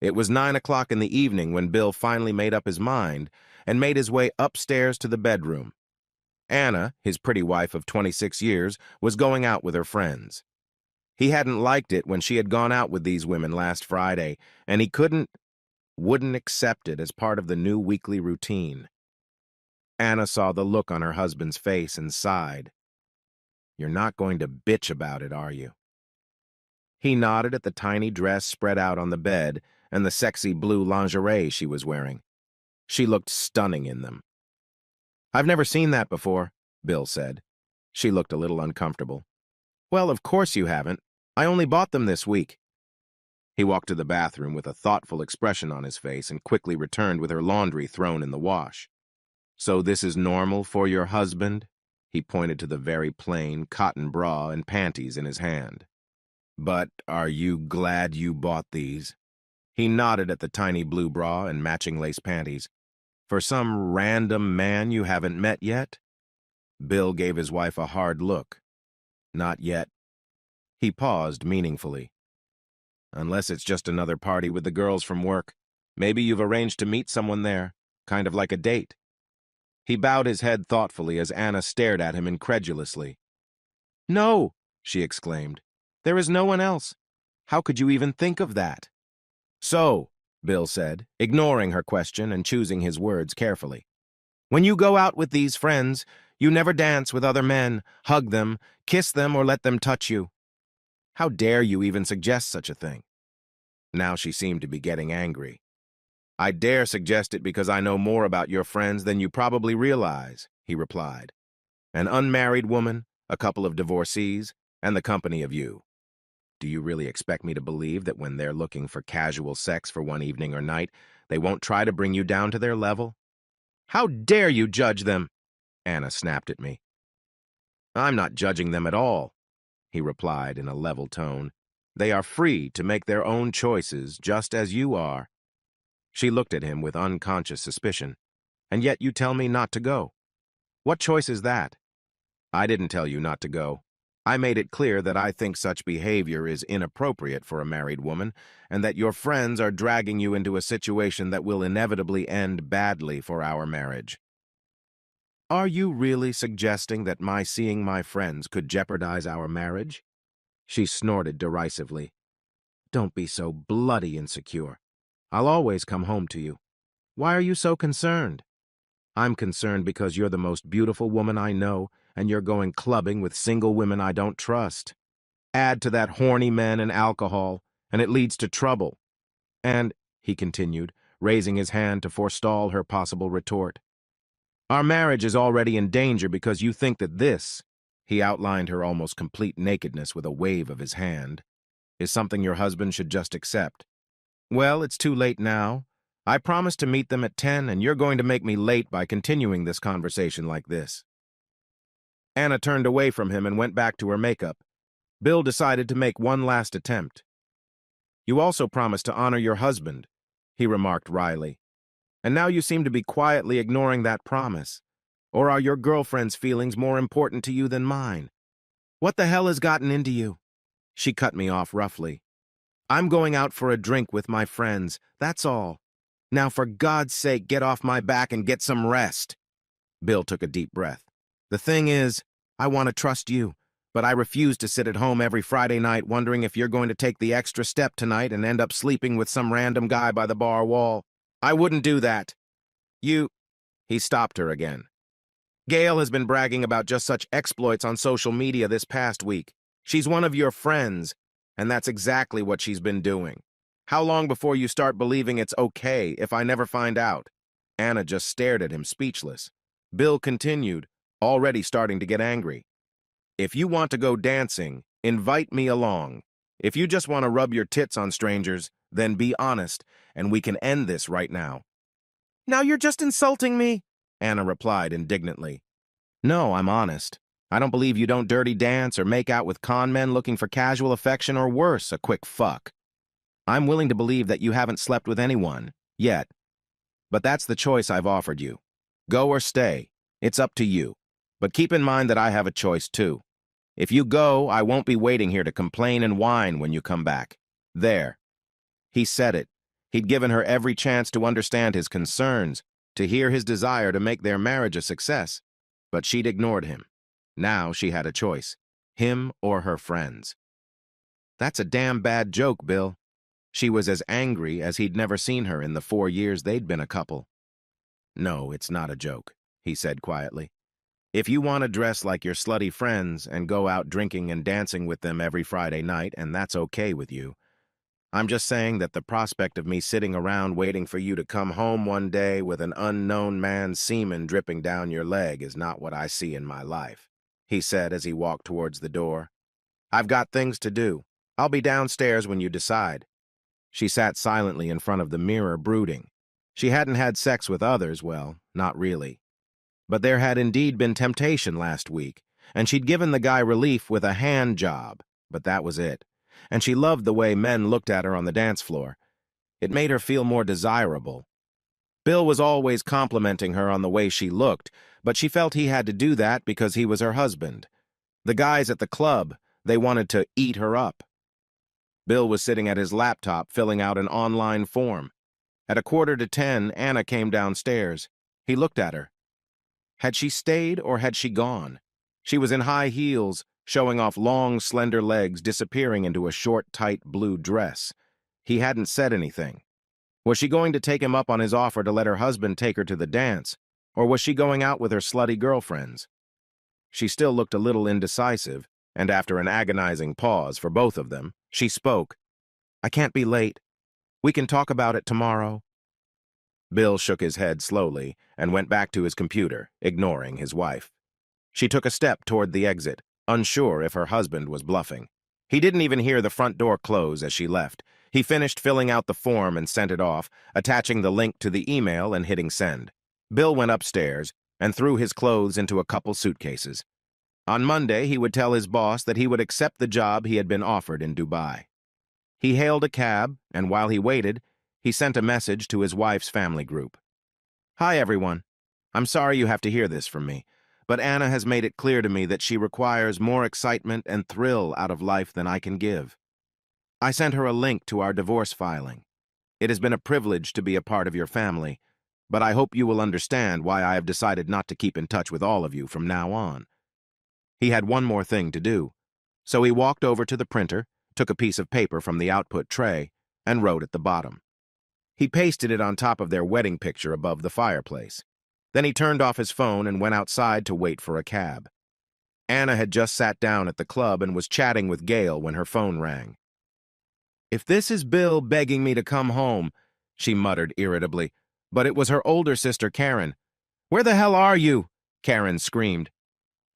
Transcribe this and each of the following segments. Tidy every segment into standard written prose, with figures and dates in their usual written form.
It was 9 o'clock in the evening when Bill finally made up his mind and made his way upstairs to the bedroom. Anna, his pretty wife of 26 years, was going out with her friends. He hadn't liked it when she had gone out with these women last Friday, and he wouldn't accept it as part of the new weekly routine. Anna saw the look on her husband's face and sighed. "You're not going to bitch about it, are you?" He nodded at the tiny dress spread out on the bed and the sexy blue lingerie she was wearing. She looked stunning in them. "I've never seen that before," Bill said. She looked a little uncomfortable. "Well, of course you haven't. I only bought them this week." He walked to the bathroom with a thoughtful expression on his face and quickly returned with her laundry thrown in the wash. "So this is normal for your husband?" He pointed to the very plain cotton bra and panties in his hand. "But are you glad you bought these?" He nodded at the tiny blue bra and matching lace panties. "For some random man you haven't met yet?" Bill gave his wife a hard look. "Not yet." He paused meaningfully. "Unless it's just another party with the girls from work. Maybe you've arranged to meet someone there, kind of like a date." He bowed his head thoughtfully as Anna stared at him incredulously. "No," she exclaimed. "There is no one else. How could you even think of that?" "So," Bill said, ignoring her question and choosing his words carefully, "when you go out with these friends, you never dance with other men, hug them, kiss them, or let them touch you. How dare you even suggest such a thing?" Now she seemed to be getting angry. "I dare suggest it because I know more about your friends than you probably realize," he replied. "An unmarried woman, a couple of divorcees, and the company of you. Do you really expect me to believe that when they're looking for casual sex for one evening or night, they won't try to bring you down to their level?" "How dare you judge them?" Anna snapped at me. "I'm not judging them at all," he replied in a level tone. "They are free to make their own choices, just as you are." She looked at him with unconscious suspicion. "And yet you tell me not to go. What choice is that?" "I didn't tell you not to go. I made it clear that I think such behavior is inappropriate for a married woman, and that your friends are dragging you into a situation that will inevitably end badly for our marriage." "Are you really suggesting that my seeing my friends could jeopardize our marriage?" She snorted derisively. "Don't be so bloody insecure. I'll always come home to you. Why are you so concerned?" "I'm concerned because you're the most beautiful woman I know, and you're going clubbing with single women I don't trust. Add to that horny men and alcohol, and it leads to trouble. And," he continued, raising his hand to forestall her possible retort, "our marriage is already in danger because you think that this," he outlined her almost complete nakedness with a wave of his hand, "is something your husband should just accept. Well, it's too late now. I promised to meet them at 10, and you're going to make me late by continuing this conversation like this." Anna turned away from him and went back to her makeup. Bill decided to make one last attempt. "You also promised to honor your husband," he remarked wryly. "And now you seem to be quietly ignoring that promise. Or are your girlfriend's feelings more important to you than mine? What the hell has gotten into you?" She cut me off roughly. "I'm going out for a drink with my friends, that's all. Now, for God's sake, get off my back and get some rest." Bill took a deep breath. "The thing is, I want to trust you, but I refuse to sit at home every Friday night wondering if you're going to take the extra step tonight and end up sleeping with some random guy by the bar wall. I wouldn't do that. You—" He stopped her again. "Gail has been bragging about just such exploits on social media this past week. She's one of your friends, and that's exactly what she's been doing. How long before you start believing it's okay if I never find out?" Anna just stared at him, speechless. Bill continued, already starting to get angry. "If you want to go dancing, invite me along. If you just want to rub your tits on strangers, then be honest, and we can end this right now." "Now you're just insulting me," Anna replied indignantly. "No, I'm honest. I don't believe you don't dirty dance or make out with con men looking for casual affection or worse, a quick fuck. I'm willing to believe that you haven't slept with anyone, yet. But that's the choice I've offered you. Go or stay. It's up to you. But keep in mind that I have a choice, too. If you go, I won't be waiting here to complain and whine when you come back. There." He said it, He'd given her every chance to understand his concerns, to hear his desire to make their marriage a success. But she'd ignored him. Now she had a choice, him or her friends. That's a damn bad joke, Bill. She was as angry as he'd never seen her in the 4 years they'd been a couple. No, it's not a joke, he said quietly. If you want to dress like your slutty friends and go out drinking and dancing with them every Friday night, and that's okay with you, I'm just saying that the prospect of me sitting around waiting for you to come home one day with an unknown man's semen dripping down your leg is not what I see in my life, he said as he walked towards the door. I've got things to do. I'll be downstairs when you decide. She sat silently in front of the mirror, brooding. She hadn't had sex with others, well, not really. But there had indeed been temptation last week, and she'd given the guy relief with a hand job, but that was it. And she loved the way men looked at her on the dance floor. It made her feel more desirable. Bill was always complimenting her on the way she looked, but she felt he had to do that because he was her husband. The guys at the club, they wanted to eat her up. Bill was sitting at his laptop filling out an online form. At 9:45, Anna came downstairs. He looked at her. Had she stayed or had she gone? She was in high heels, showing off long, slender legs disappearing into a short, tight blue dress. He hadn't said anything. Was she going to take him up on his offer to let her husband take her to the dance, or was she going out with her slutty girlfriends? She still looked a little indecisive, and after an agonizing pause for both of them, she spoke. I can't be late. We can talk about it tomorrow. Bill shook his head slowly and went back to his computer, ignoring his wife. She took a step toward the exit, unsure if her husband was bluffing. He didn't even hear the front door close as she left. He finished filling out the form and sent it off, attaching the link to the email and hitting send. Bill went upstairs and threw his clothes into a couple suitcases. On Monday, he would tell his boss that he would accept the job he had been offered in Dubai. He hailed a cab, and while he waited, he sent a message to his wife's family group. Hi, everyone. I'm sorry you have to hear this from me, but Anna has made it clear to me that she requires more excitement and thrill out of life than I can give. I sent her a link to our divorce filing. It has been a privilege to be a part of your family, but I hope you will understand why I have decided not to keep in touch with all of you from now on. He had one more thing to do, so he walked over to the printer, took a piece of paper from the output tray, and wrote at the bottom. He pasted it on top of their wedding picture above the fireplace. Then he turned off his phone and went outside to wait for a cab. Anna had just sat down at the club and was chatting with Gail when her phone rang. If this is Bill begging me to come home, she muttered irritably, but it was her older sister Karen. Where the hell are you? Karen screamed.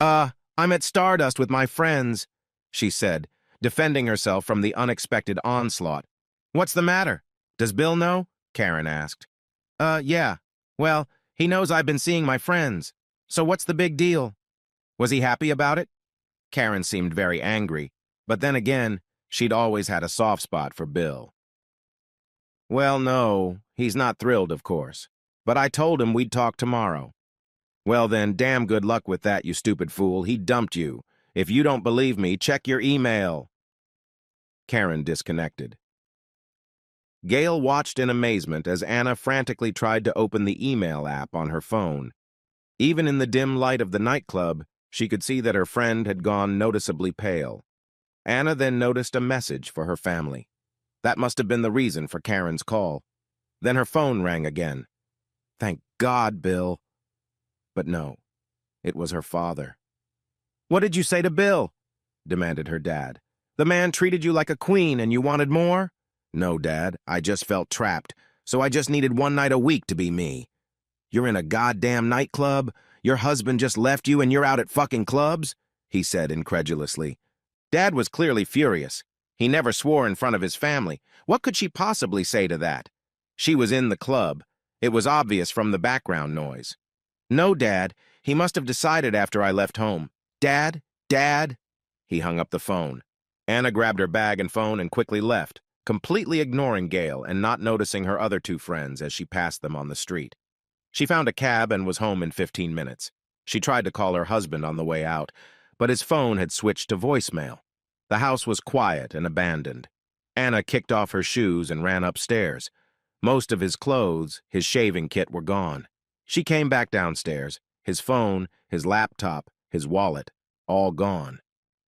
I'm at Stardust with my friends, she said, defending herself from the unexpected onslaught. What's the matter? Does Bill know? Karen asked. Yeah. Well, he knows I've been seeing my friends. So what's the big deal? Was he happy about it? Karen seemed very angry, but then again, she'd always had a soft spot for Bill. Well, no, he's not thrilled, of course. But I told him we'd talk tomorrow. Well then, damn good luck with that, you stupid fool. He dumped you. If you don't believe me, check your email. Karen disconnected. Gail watched in amazement as Anna frantically tried to open the email app on her phone. Even in the dim light of the nightclub, she could see that her friend had gone noticeably pale. Anna then noticed a message for her family. That must have been the reason for Karen's call. Then her phone rang again. Thank God, Bill. But no, it was her father. What did you say to Bill? Demanded her dad. The man treated you like a queen and you wanted more? No, Dad, I just felt trapped, so I just needed one night a week to be me. You're in a goddamn nightclub? Your husband just left you and you're out at fucking clubs? He said incredulously. Dad was clearly furious. He never swore in front of his family. What could she possibly say to that? She was in the club. It was obvious from the background noise. No, Dad. He must have decided after I left home. Dad? Dad? He hung up the phone. Anna grabbed her bag and phone and quickly left, completely ignoring Gail and not noticing her other two friends as she passed them on the street. She found a cab and was home in 15 minutes. She tried to call her husband on the way out, but his phone had switched to voicemail. The house was quiet and abandoned. Anna kicked off her shoes and ran upstairs. Most of his clothes, his shaving kit were gone. She came back downstairs, his phone, his laptop, his wallet, all gone.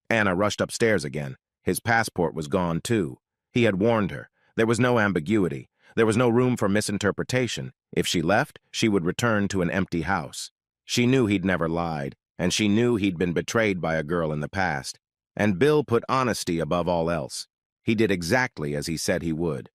Anna rushed upstairs again. His passport was gone too. He had warned her. There was no ambiguity. There was no room for misinterpretation. If she left, she would return to an empty house. She knew he'd never lied, and she knew he'd been betrayed by a girl in the past. And Bill put honesty above all else. He did exactly as he said he would.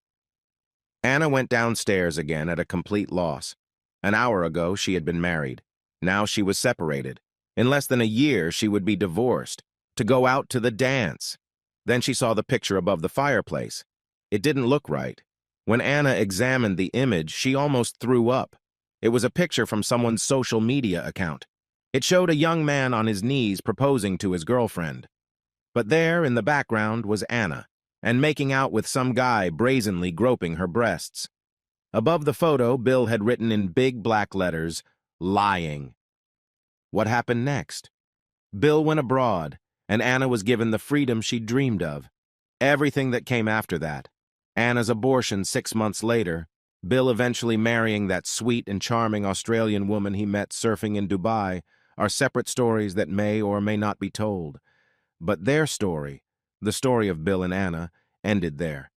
Anna went downstairs again at a complete loss. An hour ago, she had been married. Now she was separated. In less than a year, she would be divorced, to go out to the dance. Then she saw the picture above the fireplace. It didn't look right. When Anna examined the image, she almost threw up. It was a picture from someone's social media account. It showed a young man on his knees proposing to his girlfriend. But there, in the background, was Anna, and making out with some guy brazenly groping her breasts. Above the photo, Bill had written in big black letters, "Lying." What happened next? Bill went abroad, and Anna was given the freedom she dreamed of. Everything that came after that. Anna's abortion 6 months later, Bill eventually marrying that sweet and charming Australian woman he met surfing in Dubai, are separate stories that may or may not be told. But their story, the story of Bill and Anna, ended there.